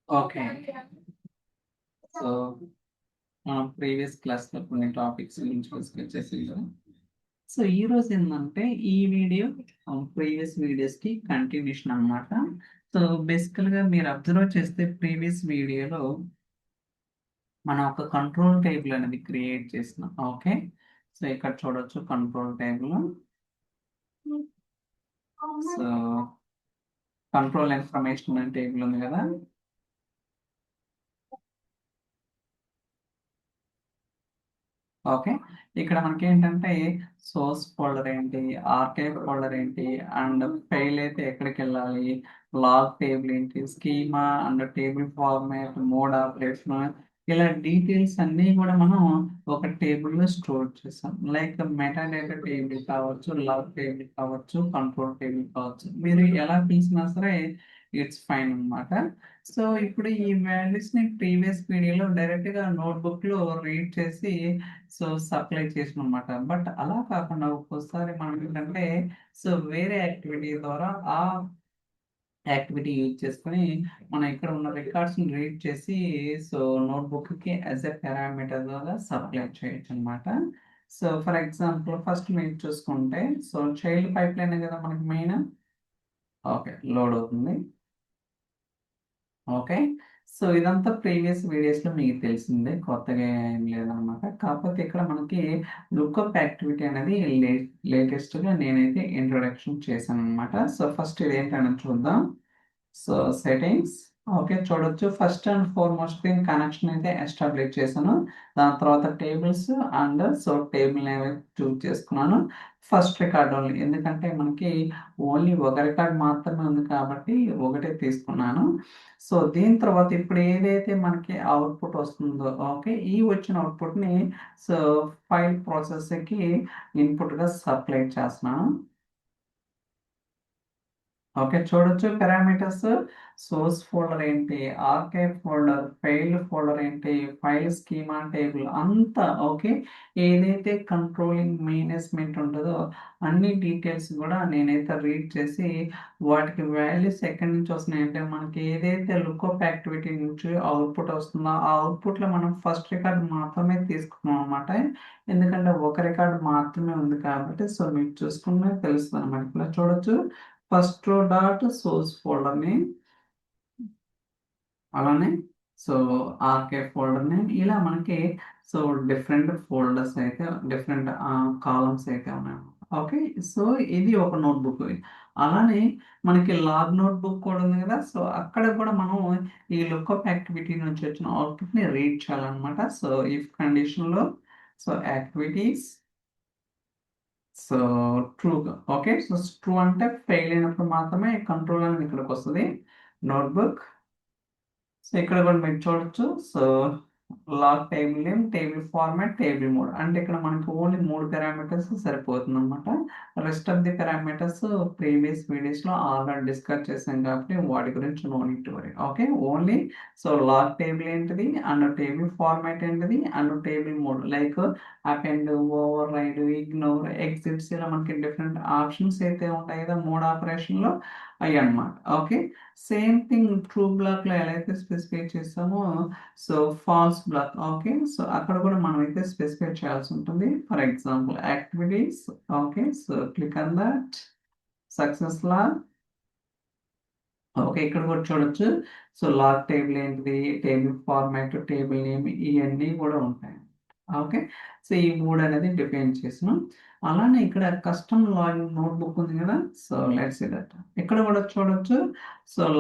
Okay. So, మనం previous క్లాస్‌లో కొన్ని టాపిక్స్ గురించి డిస్కస్ చేసాం కదా! సో, ఈరోజు ఏందంటే ఈ వీడియో ప్రీవియస్ వీడియోస్‌కి కంటిన్యూషన్ అన్నమాట. సో, బేసికల్‌గా మీరు అబ్జర్వ్ చేస్తే ప్రీవియస్ వీడియోలో మనం ఒక కంట్రోల్ టేబుల్ అనేది క్రియేట్ చేసినాం. ఓకే. సో, ఇక్కడ చూడొచ్చు control table. So, control information అనే టేబుల్ ఉంది కదా! ఓకే. ఇక్కడ మనకేంటంటే సోర్స్ ఫోల్డర్ ఏంటి, ఆర్కైవ్ ఫోల్డర్ ఏంటి, అండ్ ఫైల్ అయితే ఎక్కడికెళ్ళాలి, లాగ్ టేబుల్ ఏంటి, schema and table format, mode operation ఇలా డీటెయిల్స్ అన్నీ కూడా మనం ఒక టేబుల్‌లో స్టోర్ చేసాం. లైక్ మెటాడేటా టేబుల్ కావచ్చు, లాగ్ టేబుల్ కావచ్చు, కంట్రోల్ టేబుల్ కావచ్చు. మీరు ఎలా పిలిచినా సరే ఇట్స్ ఫైన్ అన్నమాట. సో, ఇప్పుడు ఈ వాల్యూస్‌ని ప్రీవియస్ వీడియోలో డైరెక్ట్‌గా నోట్‌బుక్‌లో రీడ్ చేసి సప్లై చేసామనమాట. బట్ అలా కాకుండా ఒక్కోసారి మనం ఏంటంటే వేరే యాక్టివిటీ ద్వారా ఆ యాక్టివిటీ యూజ్ చేసుకొని మనం ఇక్కడ ఉన్న రికార్డ్స్‌ని రీడ్ చేసి సో, నోట్‌బుక్‌కి యాస్ ఎ పారామీటర్ ద్వారా సప్లై చేయొచ్చనమాట. సో, ఫర్ ఎగ్జాంపుల్ ఫస్ట్ మీరు చూసుకుంటే చైల్డ్ పైప్‌లైనే కదా మనకి మెయిన్. ఓకే. లోడ్ అవుతుంది. ఓకే. సో, ఇదంతా ప్రీవియస్ వీడియోస్‌లో మీకు తెలిసిందే. కొత్తగా ఏం లేదనమాట. కాకపోతే ఇక్కడ మనకి లుకప్ యాక్టివిటీ అనేది లేటెస్ట్‌గా నేనైతే ఇంట్రొడక్షన్ చేశాననమాట. సో, ఫస్ట్ ఇదేంటనేది చూద్దాం. So, settings. ఓకే. చూడొచ్చు. First and foremost thing connection అయితే ఎస్టాబ్లిష్ చేశాను. దాని తర్వాత టేబుల్స్ అండ్ టేబుల్ నేమ్ అయితే చూజ్ చేసుకున్నాను. First record only. ఎందుకంటే మనకి ఓన్లీ ఒక రికార్డ్ మాత్రమే ఉంది కాబట్టి ఒకటే తీసుకున్నాను. సో, దీని తర్వాత ఇప్పుడు ఏదైతే మనకి అవుట్‌పుట్ వస్తుందో ఓకే. ఈ వచ్చిన అవుట్‌పుట్‌ని సో, ఫైల్ ప్రాసెసర్‌కి ఇన్‌పుట్‌గా సప్లై చేస్తున్నాను. ఓకే. చూడొచ్చు పారామీటర్స్ సోర్స్ ఫోల్డర్ ఏంటి, ఆర్కైవ్ ఫోల్డర్, ఫైల్ ఫోల్డర్ ఏంటి, ఫైల్ స్కీమా టేబుల్ అంతా ఓకే. ఏదైతే కంట్రోలింగ్ మేనేజ్మెంట్ ఉంటదో అన్ని డీటెయిల్స్ కూడా నేనైతే రీడ్ చేసి వాటికి వాల్యూస్ ఎక్కడి నుంచి వస్తున్నాయంటే మనకి ఏదైతే లుకప్ యాక్టివిటీ నుంచి అవుట్‌పుట్ వస్తుందో ఆ అవుట్‌పుట్‌లో మనం ఫస్ట్ రికార్డ్ మాత్రమే తీసుకున్నాం అనమాట. ఎందుకంటే ఒక రికార్డ్ మాత్రమే ఉంది కాబట్టి మీకు చూసుకున్నా తెలుస్తదనమాట. ఇక్కడ చూడొచ్చు. First dot source folder name అలానే సో, ఆర్‌కైవ్ ఫోల్డర్ నేమ్ ఇలా మనకి సో, డిఫరెంట్ ఫోల్డర్స్ అయితే డిఫరెంట్ కాలమ్స్ అయితే ఉన్నాయన్నమాట. ఓకే. సో, ఇది ఒక నోట్‌బుక్. అలానే మనకి లాగ్ నోట్‌బుక్ కూడా ఉంది కదా! సో, అక్కడ కూడా మనం ఈ లుకప్ యాక్టివిటీ నుంచి వచ్చిన అవుట్‌పుట్‌ని రీడ్ చేయాలన్నమాట. సో, ఇఫ్ కండిషన్‌లో యాక్టివిటీస్ సో, ట్రూగా ఓకే. ట్రూ అంటే ఫెయిల్ అయినప్పుడు మాత్రమే కంట్రోల్ అనేది ఇక్కడికొస్తది. నోట్‌బుక్ ఇక్కడ కూడా మీరు చూడొచ్చు. Log table name, table format, table mode. అంటే ఇక్కడ మనకి ఓన్లీ 3 పారామీటర్స్ సరిపోతుందన్నమాట. Rest of the parameters previous వీడియోస్‌లో ఆల్రెడీ డిస్కస్ చేశాం కాబట్టి వాటి గురించి no need to worry. Okay. Only log table ఏంటిది, అండ్ టేబుల్ ఫార్మాట్ ఏంటిది, and table mode like append, override, ignore, exits ఇలా మనకి డిఫరెంట్ ఆప్షన్స్ అయితే ఉంటాయి కదా! మోడ్ ఆపరేషన్‌లో అయ్యన్నమాట. ఓకే. సేమ్ థింగ్ ట్రూ బ్లాక్‌లో ఎలా అయితే స్పెసిఫై చేసామో so, false block okay. So, అక్కడ కూడా మనమైతే స్పెసిఫై చేయాల్సి ఉంటుంది. For example activities okay. Click on that success log okay. ఇక్కడ కూడా చూడొచ్చు. లాగ్ టేబుల్ ఏంటిది, టేబుల్ ఫార్మాట్, టేబుల్ నేమ్ ఇయన్నీ కూడా ఉంటాయి. ఓకే. ఈ 3 అనేది డిఫైన్ చేసినాం. అలానే ఇక్కడ కస్టమ్ లాగిన్ నోట్‌బుక్ ఉంది కదా! Let's see that. ఇక్కడ కూడా చూడొచ్చు.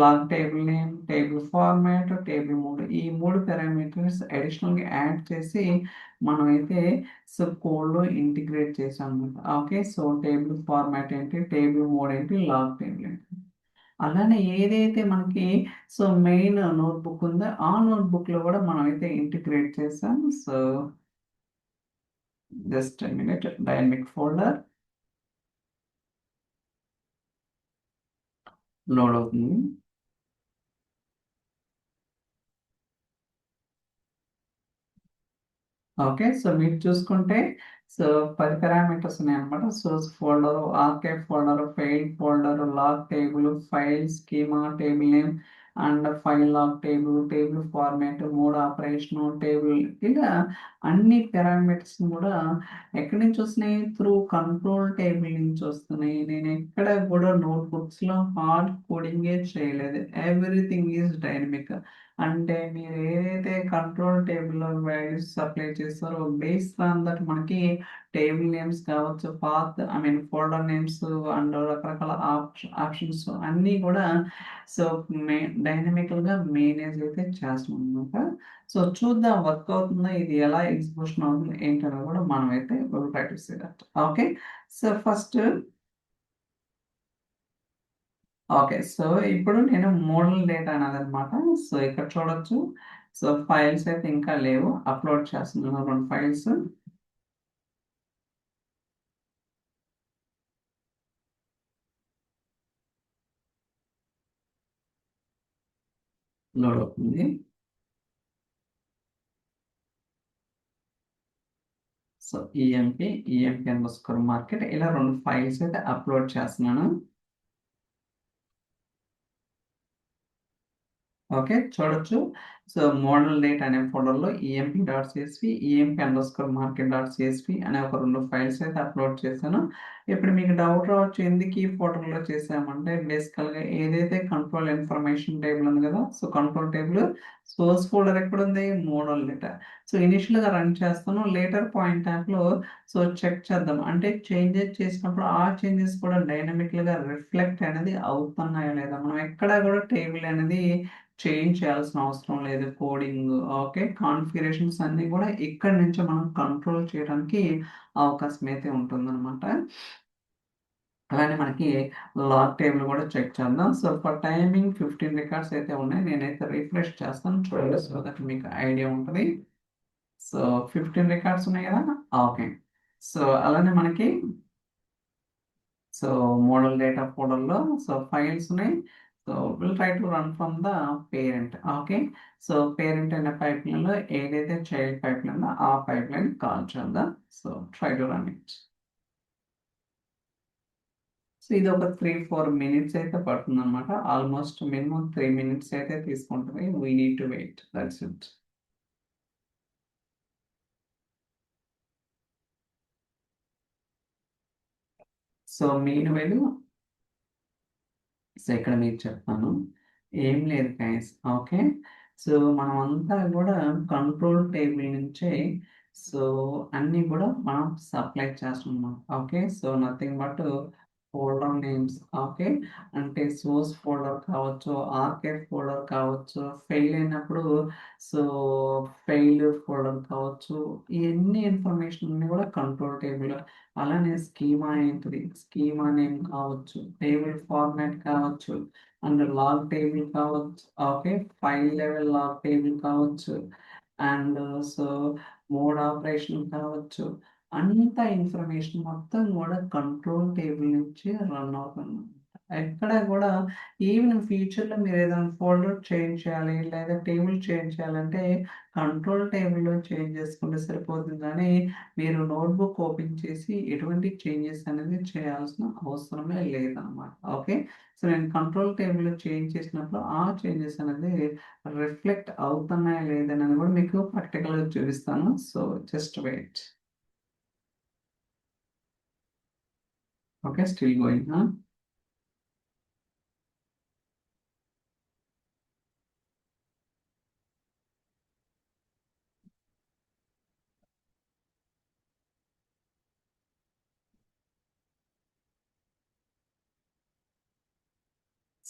Log table name, table format, table mode ఈ 3 పారామీటర్స్ అడిషనల్‌గా యాడ్ చేసి మనమైతే కోడ్‌లో ఇంటిగ్రేట్ చేసామన్నమాట. ఓకే. టేబుల్ ఫార్మాట్ ఏంటి, టేబుల్ మోడ్ ఏంటి, లాగ్ టేబుల్ ఏంటి. అలానే ఏదైతే మనకి మెయిన్ నోట్‌బుక్ ఉందో ఆ నోట్‌బుక్‌లో కూడా మనమైతే ఇంటిగ్రేట్ చేసాం. Just a minute dynamic folder load అవుతుంది. ఓకే. సో మీరు చూసుకుంటే సో 10 పారామీటర్స్ ఉన్నాయన్నమాట. Source folder, archive folder, file folder, log table, file schema, table name and file log table, table format, mode operation table, ఇలా అన్ని parameters కూడా ఎక్కడి నుంచి వస్తున్నాయి? త్రూ కంట్రోల్ టేబుల్ నుంచి వస్తున్నాయి. నేను ఎక్కడ కూడా నోట్బుక్స్ లో హార్డ్ కోడింగే చేయలేదు. Everything is dynamic. అంటే మీరు ఏదైతే కంట్రోల్ టేబుల్లో వాల్యూస్ సప్లై చేస్తారో బేస్డ్ ఆన్ దట్ మనకి టేబుల్ నేమ్స్ కావచ్చు, path I mean folder names and రకరకాల ఆప్షన్స్ అన్నీ కూడా సో డైనమికల్గా మేనేజ్ అయితే చేస్తాం అనమాట. సో చూద్దాం వర్క్ అవుతుందా, ఇది ఎలా ఎగ్జిక్యూషన్ అవుతుంది ఏంటనేది కూడా మనం అయితే ప్రాక్టీస్ చేయాలి. Okay. So first okay. So ఇప్పుడు నేను మోడల్ డేటా అన్నదన్నమాట. సో ఇక్కడ చూడొచ్చు. సో ఫైల్స్ అయితే ఇంకా లేవు. అప్లోడ్ చేస్తున్నాను 2 ఫైల్స్. లోడ్ అవుతుంది. సో ఈఎంపీ అండర్స్కోర్ మార్కెట్ ఇలా 2 ఫైల్స్ అయితే అప్లోడ్ చేస్తున్నాను. ఓకే. చూడొచ్చు. సో మోడల్ డేట్ అనే ఫోల్డర్లో EMP dot CSV, EMP underscore market dot CSV అనే ఒక 2 ఫైల్స్ అయితే అప్లోడ్ చేశాను. ఇప్పుడు మీకు డౌట్ రావచ్చు, ఎందుకు ఈ ఫోల్డర్లో చేసామంటే బేసికల్గా ఏదైతే కంట్రోల్ ఇన్ఫర్మేషన్ టేబుల్ ఉంది కదా, so control table source folder ఎక్కడ ఉంది? Model data. సో ఇనిషియల్గా రన్ చేస్తాను. లేటర్ పాయింట్ యాప్లో సో చెక్ చేద్దాం, అంటే చేంజెస్ చేసినప్పుడు ఆ చేంజెస్ కూడా డైనమిక్గా రిఫ్లెక్ట్ అనేది అవుతున్నాయా లేదా. మనం ఎక్కడ కూడా టేబుల్ అనేది చేంజ్ చేయాల్సిన అవసరం లేదు. కోడింగ్ ఓకే, కాన్ఫిగరేషన్స్ అన్నీ కూడా ఇక్కడి నుంచి మనం కంట్రోల్ చేయడానికి అవకాశం అయితే ఉంటుందన్నమాట. అలానే మనకి లాగ్ టేబుల్ కూడా చెక్ చేద్దాం. సో ఫర్ టైమింగ్ 15 రికార్డ్స్ అయితే ఉన్నాయి. నేనైతే రిఫ్రెష్ చేస్తాను చూడండి, సో దట్ మీకు ఐడియా ఉంటుంది. సో 15 రికార్డ్స్ ఉన్నాయి కదా. ఓకే. సో అలానే మనకి సో మోడల్ డేటా ఫోల్డర్లో సో ఫైల్స్ ఉన్నాయి. So will try to run from the parent. Okay. So parent అనే పైప్ లైన్లో ఏదైతే చైల్డ్ పైప్ లైన్ ఉందో ఆ పైప్ లైన్ కాల్ చేద్దాం. So try to run it. So ఇది ఒక 3-4 మినిట్స్ అయితే పడుతుంది అనమాట. ఆల్మోస్ట్ మినిమం 3 మినిట్స్ అయితే తీసుకుంటుంది. We need to wait, that's it. So meanwhile so ఇక్కడ మీకు చెప్తాను. ఏం లేదు గైస్. ఓకే. సో మనం అంతా కూడా కంట్రోల్ టేబుల్ నుంచే సో అన్నీ కూడా మనం సప్లై చేస్తున్నాం. Okay. So nothing but folder names. Okay. అంటే సోర్స్ ఫోల్డర్ కావచ్చు, ఆర్కైవ్ ఫోల్డర్ కావచ్చు, ఫెయిల్ అయినప్పుడు సో ఫెయిల్ ఫోల్డర్ కావచ్చు, ఇవన్నీ ఇన్ఫర్మేషన్ అన్ని కూడా కంట్రోల్ టేబుల్. అలానే స్కీమా ఏంటిది, స్కీమా నేమ్ కావచ్చు, టేబుల్ ఫార్మాట్ కావచ్చు, అండ్ లాగ్ టేబుల్ కావచ్చు. Okay. File level log table కావచ్చు, అండ్ సో మోడ్ ఆపరేషన్ కావచ్చు. అంత ఇన్ఫర్మేషన్ మొత్తం కూడా కంట్రోల్ టేబుల్ నుంచి రన్ అవుతుంది. ఎక్కడ కూడా ఈవెన్ ఫ్యూచర్లో మీరు ఏదైనా ఫోల్డర్ చేంజ్ చేయాలి లేదా టేబుల్ చేంజ్ చేయాలంటే కంట్రోల్ టేబుల్లో చేంజ్ చేసుకుంటే సరిపోతుంది, కానీ మీరు నోట్బుక్ ఓపెన్ చేసి ఎటువంటి చేంజెస్ అనేది చేయాల్సిన అవసరమే లేదన్నమాట. ఓకే. సో నేను కంట్రోల్ టేబుల్లో చేంజ్ చేసినప్పుడు ఆ చేంజెస్ అనేది రిఫ్లెక్ట్ అవుతున్నాయా లేదని కూడా మీకు ప్రాక్టికల్గా చూపిస్తాను. So just wait. Okay. Still going.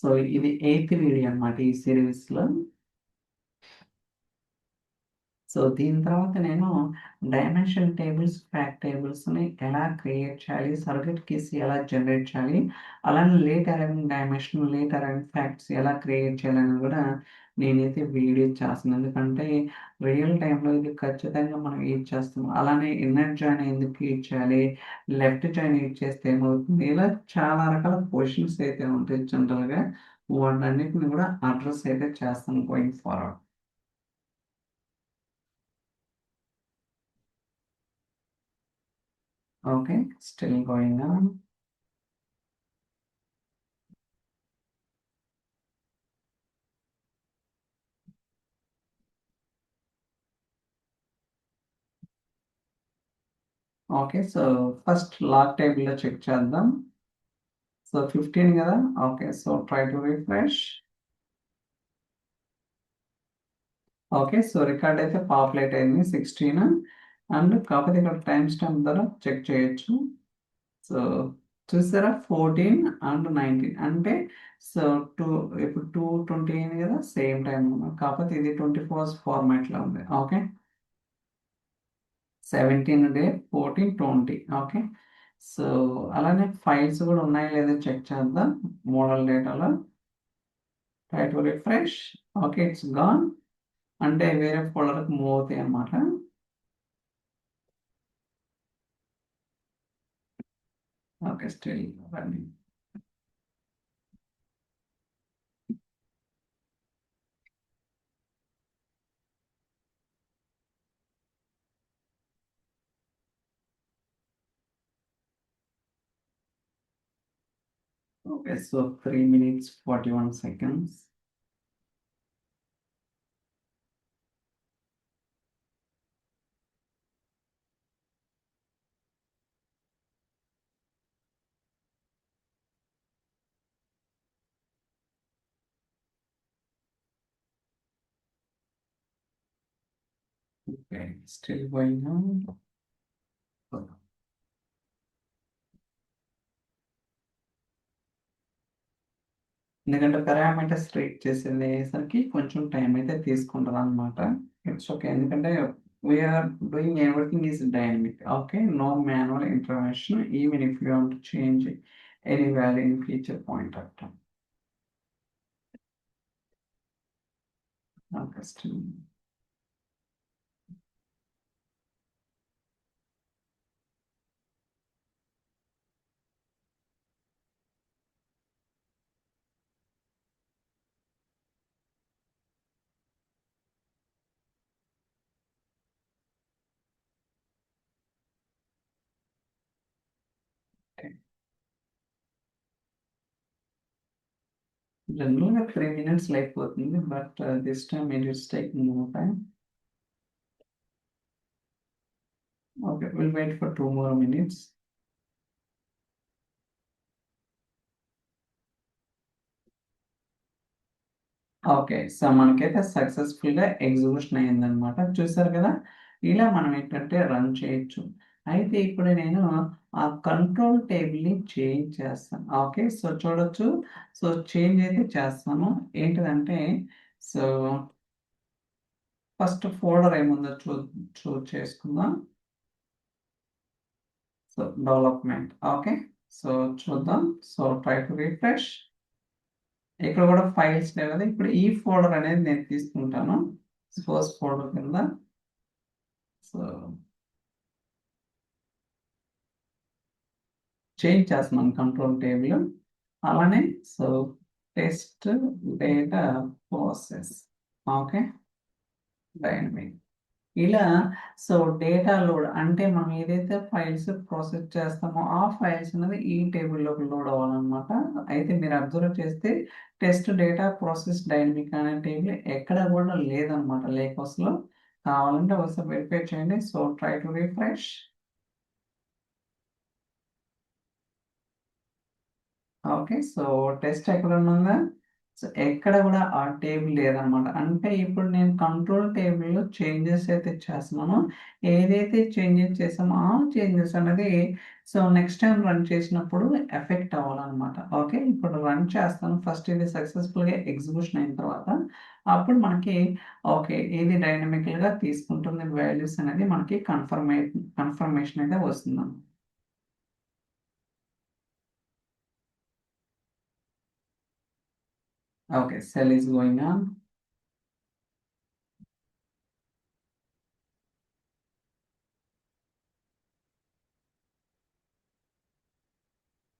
So ఇది 8th వీడియో అన్నమాట ఈ సిరీస్లో. సో దీని తర్వాత నేను డైమెన్షన్ టేబుల్స్, ఫ్యాక్ట్ టేబుల్స్ని ఎలా క్రియేట్ చేయాలి, సర్క్యూట్ కీస్ ఎలా జనరేట్ చేయాలి, అలానే late arriving dimension, late arriving facts ఎలా క్రియేట్ చేయాలని కూడా నేనైతే వీడియో చేస్తాను. ఎందుకంటే రియల్ టైంలో ఇది ఖచ్చితంగా మనం యూజ్ చేస్తాం. అలానే ఇన్నర్ జాయిన్ ఎందుకు యూజ్ చేయాలి, లెఫ్ట్ జాయిన్ యూజ్ చేస్తే ఏమవుతుంది, ఇలా చాలా రకాల క్వశ్చన్స్ అయితే ఉంటాయి జనరల్గా. వాటన్నిటిని కూడా అడ్రస్ అయితే చేస్తాను going forward. Okay, still going on. Okay. So, first log టేబుల్‌లో చెక్ చేద్దాం. సో, 15 గదా! Okay. So, try to refresh. Okay. So, record అయితే పాపులేట్ అయింది 16 అండ్ కాకపోతే ఇక్కడ టైమ్ స్టాంప్ ద్వారా చెక్ చేయొచ్చు. సో, చూసారా 14 అండ్ 19 అంటే సో, 2 ఇప్పుడు 2:20 అయింది గదా! సేమ్ టైమ్ కాకపోతే ఇది 24 అవర్స్ ఫార్మాట్‌లో ఉంది. ఓకే. 17 day 14, 20 okay. సో, అలానే ఫైల్స్ గూడా ఉన్నాయో లేదో చెక్ చేద్దాం. మోడల్ డేటాలో. Try to refresh. Okay. It's gone. అంటే వేరే ఫోల్డర్‌కి మూవ్ అవుతాయన్నమాట. Okay. Still running. Okay. So, 3 minutes 41 seconds. Okay. Still going on. ఎందుకంటే పారామీటర్స్ రీడ్ చేసేసరికి కొంచెం టైం అయితే తీసుకుంటదనమాట. It's okay. ఎందుకంటే we're doing everything is dynamic. Okay. No manual intervention even if you want to change any value in future point of time. Okay. Still okay. జనరల్‌గా 3 మినిట్స్‌లో అయిపోతుంది. But this time it is taking more time. Okay. Will wait for 2 more minutes. Okay. So, మనకైతే సక్సెస్‌ఫుల్‌గా execution అయిందనమాట. చూసారు కదా! ఇలా మనం ఏంటంటే రన్ చేయొచ్చు. అయితే ఇప్పుడు నేను ఆ కంట్రోల్ టేబుల్‌ని చేంజ్ చేస్తాను. ఓకే. సో, చూడొచ్చు. సో, చేంజ్ అయితే చేస్తాను. ఏంటిదంటే సో, ఫస్ట్ ఫోల్డర్ ఏముందో చూజ్ చేసుకుందాం. So, development. ఓకే. సో, చూద్దాం. So, try to refresh. ఇక్కడ కూడా ఫైల్స్ లేవు కదా! ఇప్పుడు ఈ ఫోల్డర్ అనేది నేను తీసుకుంటాను. సోర్స్ ఫోల్డర్ కింద. సో, చేంజ్ చేస్తున్నాను కంట్రోల్ టేబుల్. అలానే so, test data process. Okay. Dynamic. ఇలా సో, డేటా లోడ్ అంటే మనం ఏదైతే ఫైల్స్ ప్రాసెస్ చేస్తామో ఆ ఫైల్స్ అనేది ఈ టేబుల్‌లోకి లోడ్ అవ్వాలన్నమాట. అయితే మీరు అబ్జర్వ్ చేస్తే టెస్ట్ డేటా ప్రాసెస్ డైనమిక్ అనే టేబుల్ ఎక్కడ కూడా లేదన్నమాట లేకోస్‌లో. కావాలంటే ఒకసారి వెరిఫై చేయండి. So, try to refresh. Okay. So, test ఎక్కడన్నా ఉందా? సో, ఎక్కడ గూడా ఆ టేబుల్ లేదనమాట. అంటే ఇప్పుడు నేను కంట్రోల్ టేబుల్‌లో చేంజెస్ అయితే చేస్తున్నానో, ఏదైతే చేంజెస్ చేసామో ఆ చేంజెస్ అనేది సో, నెక్స్ట్ టైమ్ రన్ చేసినప్పుడు ఎఫెక్ట్ అవ్వాలనమాట. ఓకే. ఇప్పుడు రన్ చేస్తాను. ఫస్ట్ ఇది సక్సెస్‌ఫుల్‌గా ఎగ్జిక్యూషన్ అయిన తర్వాత, అప్పుడు మనకి ఓకే. ఇది డైనమికల్‌గా తీసుకుంటుంది వాల్యూస్ అనేది మనకి కన్ఫర్మేషన్ అయితే వస్తుందన్నమాట. Okay. Cell is going on.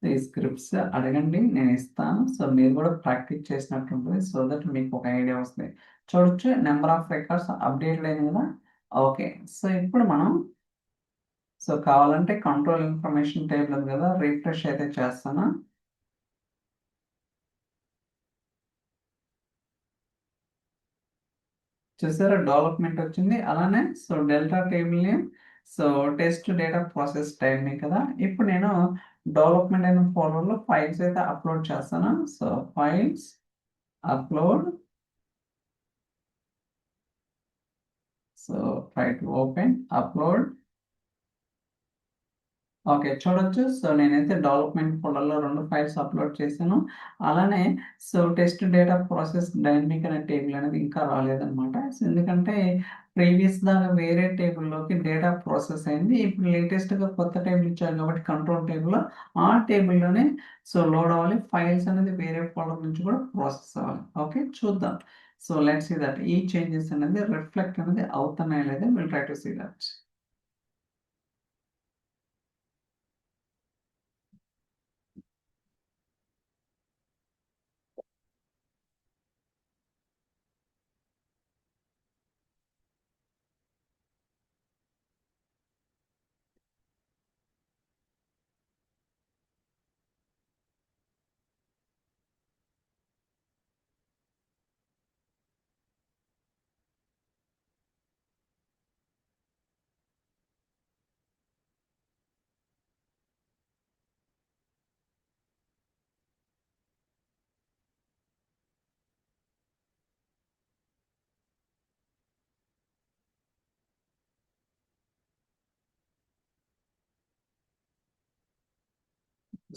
ఈ స్క్రిప్ట్స్ అడగండి. నేనిస్తాను. సో, మీరు గూడా ప్రాక్టీస్ చేసినట్టుంటది. సో దట్ మీకు ఒక ఐడియా వస్తది. చూడొచ్చు నంబర్ ఆఫ్ రికార్డ్స్ అప్‌డేటెడ్ అయింది గదా! ఓకే. సో, ఇప్పుడు మనం సో కావాలంటే కంట్రోల్ ఇన్ఫర్మేషన్ టేబుల్ ఉంది కదా, రిఫ్రెష్ అయితే చేస్తాను. చూసారా డెవలప్మెంట్ వచ్చింది. అలానే so delta table name, so test data process timing కదా. ఇప్పుడు నేను డెవలప్మెంట్ అయిన ఫోల్డర్లో ఫైల్స్ అయితే అప్లోడ్ చేస్తాను. So files upload, so try to open upload. Okay చూడొచ్చు. సో నేనైతే డెవలప్మెంట్ ఫోల్డర్లో 2 ఫైల్స్ అప్లోడ్ చేశాను. అలానే so test data process dynamic అనే టేబుల్ అనేది ఇంకా రాలేదన్నమాట. సో ఎందుకంటే ప్రీవియస్ దాకా వేరే టేబుల్లోకి డేటా ప్రాసెస్ అయింది. ఇప్పుడు లేటెస్ట్గా కొత్త టేబుల్ ఇచ్చారు కాబట్టి కంట్రోల్ టేబుల్లో ఆ టేబుల్లోనే సో లోడ్ అవ్వాలి. ఫైల్స్ అనేది వేరే ఫోల్డర్ నుంచి కూడా ప్రాసెస్ అవ్వాలి. ఓకే చూద్దాం. సో లెట్స్ సీ దట్ ఈ చేంజెస్ అనేది రిఫ్లెక్ట్ అనేది అవుతున్నాయి లేదా, will try to see that.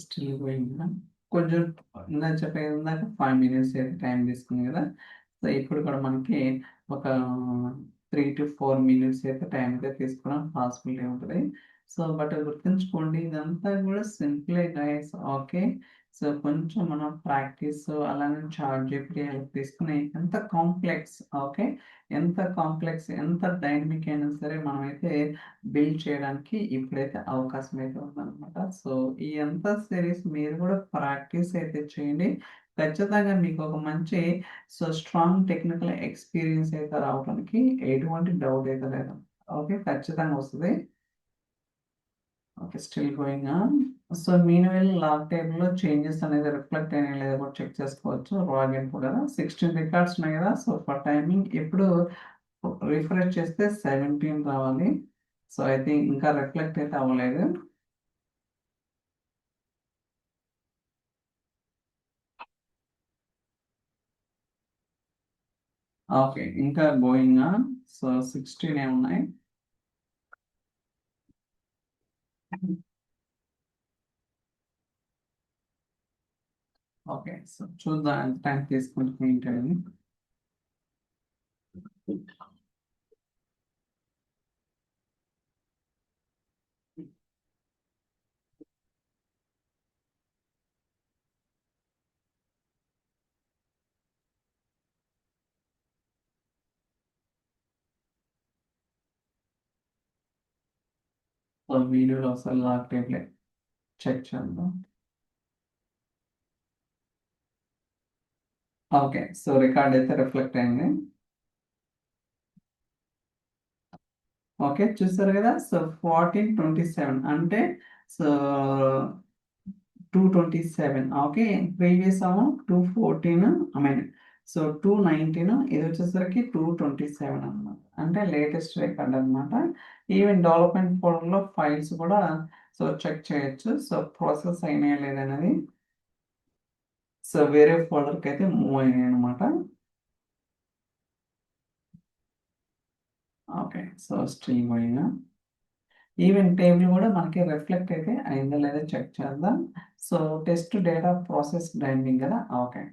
Still going. కొంచెం ఇందాక చెప్పాను ఇందాక 5 minutes అయితే టైం తీసుకుంది కదా. సో ఇప్పుడు కూడా మనకి ఒక 3 to 4 minutes అయితే టైం అయితే తీసుకోవడం పాసిబిలిటీ ఉంటుంది. సో బట్ గుర్తుంచుకోండి ఇదంతా కూడా సింపులే గైస్. ఓకే సో కొంచెం మనం ప్రాక్టీస్ అలానే చార్ట్ జీపీటీ హెల్ప్ తీసుకుని ఎంత కాంప్లెక్స్, ఓకే ఎంత కాంప్లెక్స్ ఎంత డైనమిక్ అయినా సరే మనమైతే బిల్డ్ చేయడానికి ఇప్పుడైతే అవకాశం అయితే ఉందన్నమాట. సో ఈ అంతా సిరీస్ మీరు కూడా ప్రాక్టీస్ అయితే చేయండి. ఖచ్చితంగా మీకు ఒక మంచి సో స్ట్రాంగ్ టెక్నికల్ ఎక్స్పీరియన్స్ అయితే రావడానికి ఎటువంటి డౌట్ అయితే లేదు. ఓకే ఖచ్చితంగా వస్తుంది. Okay still going on. So meanwhile log టేబుల్లో చేంజెస్ అనేది రిఫ్లెక్ట్ అయినా లేదా కూడా చెక్ చేసుకోవచ్చు. లాగిన్ కూడా 16 రికార్డ్స్ ఉన్నాయి కదా. సో ఫర్ టైమింగ్ ఇప్పుడు రిఫ్రెష్ చేస్తే 17 రావాలి. సో అయితే ఇంకా రిఫ్లెక్ట్ అయితే అవ్వలేదు. ఓకే ఇంకా గోయింగ్ ఆన్. సో 16 ఉన్నాయి. ఓకే సో చూద్దాం ఎంత టైం తీసుకుంటుంది ఏంటని. సో వీడియోలో అసలు లాగ్ టేబుల్ చెక్ చేద్దాం. ఓకే సో రికార్డ్ అయితే రిఫ్లెక్ట్ అయింది. ఓకే చూసారు కదా. సో 1427 అంటే so 227. Okay previous amount 214, I mean so 219, ఇది వచ్చేసరికి 227 అన్నమాట. అంటే లేటెస్ట్ రికార్డ్ అన్నమాట. ఈవెన్ డెవలప్మెంట్ ఫోల్డర్లో ఫైల్స్ కూడా సో చెక్ చేయొచ్చు. సో ప్రాసెస్ అయినాయా లేదనేది. సో వేరే ఫోల్డర్కి అయితే మూవ్ అయినాయి అనమాట. ఓకే సో స్ట్రీమ్ పోయినా ఈవెన్ టేబుల్ కూడా మనకి రిఫ్లెక్ట్ అయితే అయిందా లేదా చెక్ చేద్దాం. So test data process dining కదా. ఓకే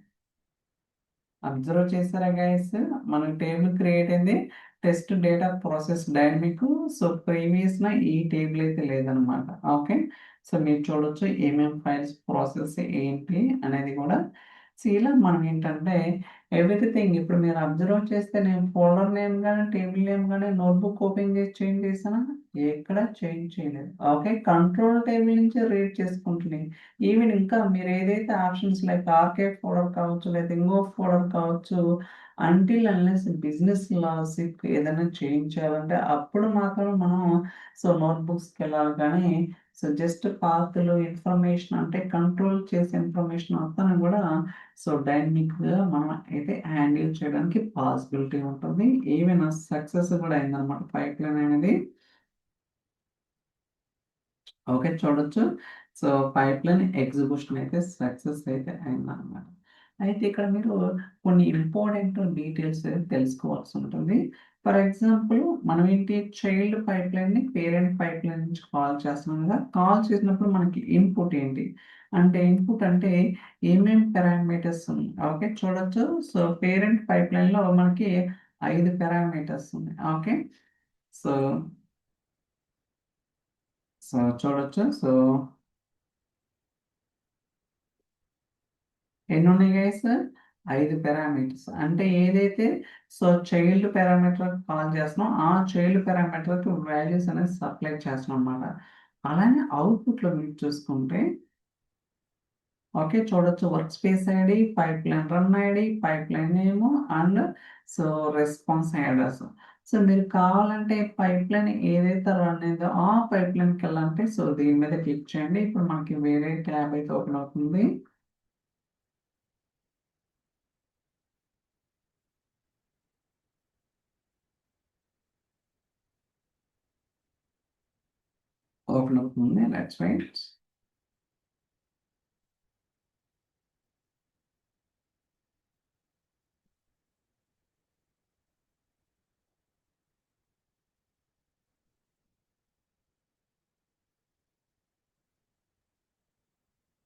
అబ్జర్వ్ చేస్తారా గైస్, మన టేబుల్ క్రియేట్ అయింది test data process dynamic. So previous ఈ టేబుల్ అయితే లేదనమాట. ఓకే సో మీరు చూడొచ్చు ఏమేమి ఫైల్స్ ప్రాసెస్ ఏంటి అనేది కూడా. సో ఇలా మనం ఏంటంటే ఎవ్రీథింగ్ ఇప్పుడు మీరు అబ్జర్వ్ చేస్తే నేను ఫోల్డర్ నేమ్ కానీ టేబుల్ నేమ్ కానీ నోట్బుక్ ఓపెన్ చేసి చేంజ్ చేసానా, ఎక్కడ చేంజ్ చేయలేదు. ఓకే, కంట్రోల్ టేబుల్ నుంచి రీడ్ చేసుకుంటున్నాయి. ఈవెన్ ఇంకా మీరు ఏదైతే ఆప్షన్స్ లైక్ ఆర్కే ఫోల్డర్ కావచ్చు లేదా ఇంకో ఫోల్డర్ కావచ్చు, అంటిల్ అన్లెస్ బిజినెస్ లాజిక్ ఏదైనా చేంజ్ చేయాలంటే అప్పుడు మాత్రం మనం నోట్బుక్స్కి వెళ్ళాలి. కానీ జస్ట్ పాత్రలు ఇన్ఫర్మేషన్ అంటే కంట్రోల్ చేసే ఇన్ఫర్మేషన్ మొత్తాన్ని కూడా డైనమిక్గా మనం అయితే హ్యాండిల్ చేయడానికి పాసిబిలిటీ ఉంటుంది. ఈవెన్ సక్సెస్ కూడా అయిందనమాట పైప్ లైన్ అనేది. ఓకే, చూడొచ్చు. పైప్లైన్ ఎగ్జిక్యూషన్ అయితే సక్సెస్ అయితే అయిందన్నమాట. అయితే ఇక్కడ మీరు కొన్ని ఇంపార్టెంట్ డీటెయిల్స్ అయితే తెలుసుకోవాల్సి ఉంటుంది. ఫర్ ఎగ్జాంపుల్ మనం ఏంటి చైల్డ్ పైప్లైన్ని పేరెంట్ పైప్లైన్ నుంచి కాల్ చేస్తున్నాం కదా, కాల్ చేసినప్పుడు మనకి ఇన్పుట్ ఏంటి అంటే, ఇన్పుట్ అంటే ఏమేమి పారామీటర్స్ ఉన్నాయి. ఓకే, చూడొచ్చు. పేరెంట్ పైప్లైన్లో మనకి 5 పారామీటర్స్ ఉన్నాయి. ఓకే, సో చూడొచ్చు. ఎన్ని ఉన్నాయి గైస్? 5 పారామీటర్స్. అంటే ఏదైతే చైల్డ్ పారామీటర్ కాల్ చేస్తున్నాం ఆ చైల్డ్ పారామీటర్కి వాల్యూస్ అనేది సప్లై చేస్తున్నాం అన్నమాట. అలానే అవుట్పుట్లో మీరు చూసుకుంటే ఓకే, చూడొచ్చు. Work space ID, pipe line run ID, pipe line name and response address. మీరు కావాలంటే పైప్ లైన్ ఏదైతే రన్ అయిందో ఆ పైప్ లైన్కి వెళ్ళాలంటే దీని మీద క్లిక్ చేయండి. ఇప్పుడు మనకి వేరే ట్యాబ్ అయితే ఓపెన్ అవుతుంది. ఓపెన్ అవుతుంది. Let's wait.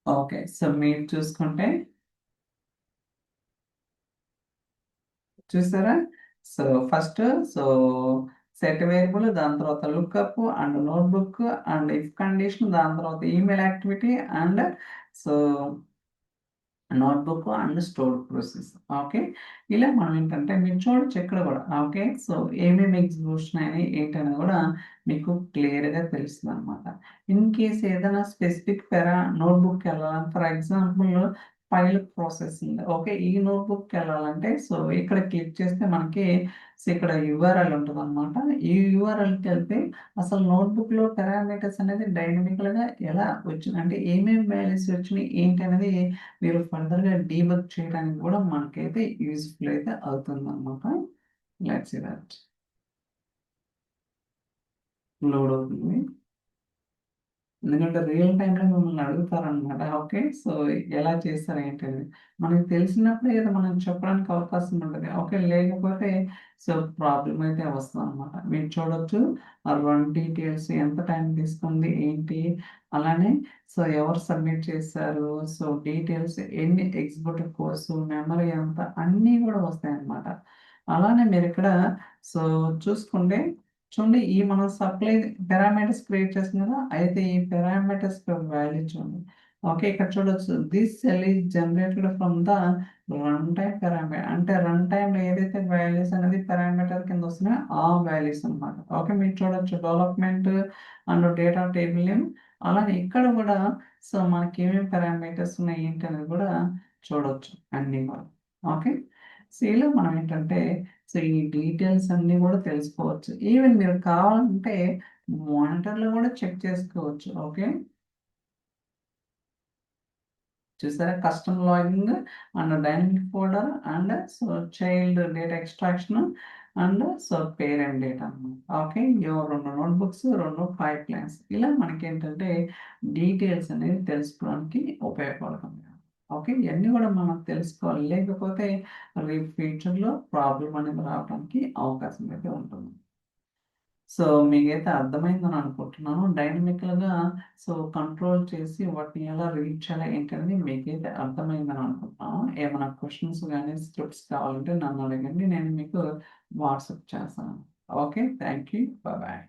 ఓకే, మీరు చూసుకుంటే చూసారా? So first so set variable, దాని తర్వాత lookup and notebook and if condition, దాని తర్వాత email activity and so notebook and store process. Okay, ఇలా మనం ఏంటంటే మీరు చూడొచ్చు ఇక్కడ కూడా. ఓకే, ఏమేమి ఎగ్జిక్యూషన్ అయినాయి ఏంటనేది కూడా మీకు క్లియర్గా తెలుస్తుంది అనమాట. ఇన్ కేస్ ఏదైనా స్పెసిఫిక్ నోట్బుక్ వెళ్ళాలి, for example file processing. Okay, ఈ నోట్బుక్ వెళ్ళాలంటే ఇక్కడ క్లిక్ చేస్తే మనకి ఇక్కడ యూఆర్ఎల్ ఉంటుంది అనమాట. ఈ యూఆర్ఎల్కి వెళ్తే అసలు నోట్బుక్లో పారామీటర్స్ అనేది డైనమిక్గా ఎలా వచ్చింది అంటే ఏమేమి వాల్యూస్ వచ్చినాయి ఏంటి అనేది మీరు ఫర్దర్గా డీబగ్ చేయడానికి కూడా మనకైతే యూస్ఫుల్ అయితే అవుతుంది అనమాట. Let's see that. లోడ్ అవుతుంది. ఎందుకంటే రియల్ టైంలో మిమ్మల్ని అడుగుతారనమాట. ఓకే, ఎలా చేస్తారు ఏంటని మనకి తెలిసినప్పుడే కదా మనం చెప్పడానికి అవకాశం ఉంటుంది. ఓకే, లేకపోతే ప్రాబ్లం అయితే వస్తుంది అనమాట. మీరు చూడొచ్చు ఆ రన్ డీటెయిల్స్ ఎంత టైం తీసుకుంది ఏంటి, అలానే ఎవరు సబ్మిట్ చేశారు, డీటెయిల్స్ ఎన్ని ఎగ్జిక్యూటివ్ కోర్సు మెమరీ ఎంత అన్నీ కూడా వస్తాయి అన్నమాట. అలానే మీరు ఇక్కడ సో చూసుకుంటే చూడండి, ఈ మనం సప్లై పారామీటర్స్ క్రియేట్ చేస్తుంది కదా, అయితే ఈ పారామీటర్స్ వాల్యూ చూడండి. ఓకే, ఇక్కడ చూడొచ్చు this cell is generated from the run time parameter. అంటే రన్ టైంలో ఏదైతే వాల్యూస్ అనేది పారామీటర్ కింద వస్తున్నాయో ఆ వాల్యూస్ అన్నమాట. ఓకే, మీరు చూడొచ్చు development and data table name. అలానే ఇక్కడ కూడా మనకి ఏమేమి పారామీటర్స్ ఉన్నాయి ఏంటి అనేది కూడా చూడొచ్చు అన్ని కూడా. ఓకే, ఇలా మనం ఏంటంటే ఈ డీటెయిల్స్ అన్నీ కూడా తెలుసుకోవచ్చు. ఈవెన్ మీరు కావాలంటే మానిటర్లో కూడా చెక్ చేసుకోవచ్చు. ఓకే, చూసారా? Custom logging and dynamic folder and child data extraction and parent data అన్నమాట. ఓకే, ఇవి 2 నోట్బుక్స్ 2 పైప్ లైన్స్. ఇలా మనకి ఏంటంటే డీటెయిల్స్ అనేది తెలుసుకోవడానికి ఉపయోగపడుతుంది. ఓకే, ఇవన్నీ కూడా మనం తెలుసుకోవాలి, లేకపోతే రేపు ఫ్యూచర్లో ప్రాబ్లం అనేది రావడానికి అవకాశం అయితే ఉంటుంది. మీకైతే అర్థమైందని అనుకుంటున్నాను. డైనమికల్‌గా కంట్రోల్ చేసి వాటిని ఎలా రీడ్ చేయాలి ఏంటనేది మీకైతే అర్థమైందని అనుకుంటున్నాను. ఏమైనా క్వెషన్స్ గాని, స్క్రిప్ట్స్ కావాలంటే నన్ను అడగండి. నేను మీకు వాట్సాప్ చేస్తాను. Okay, thank you. బాయ్.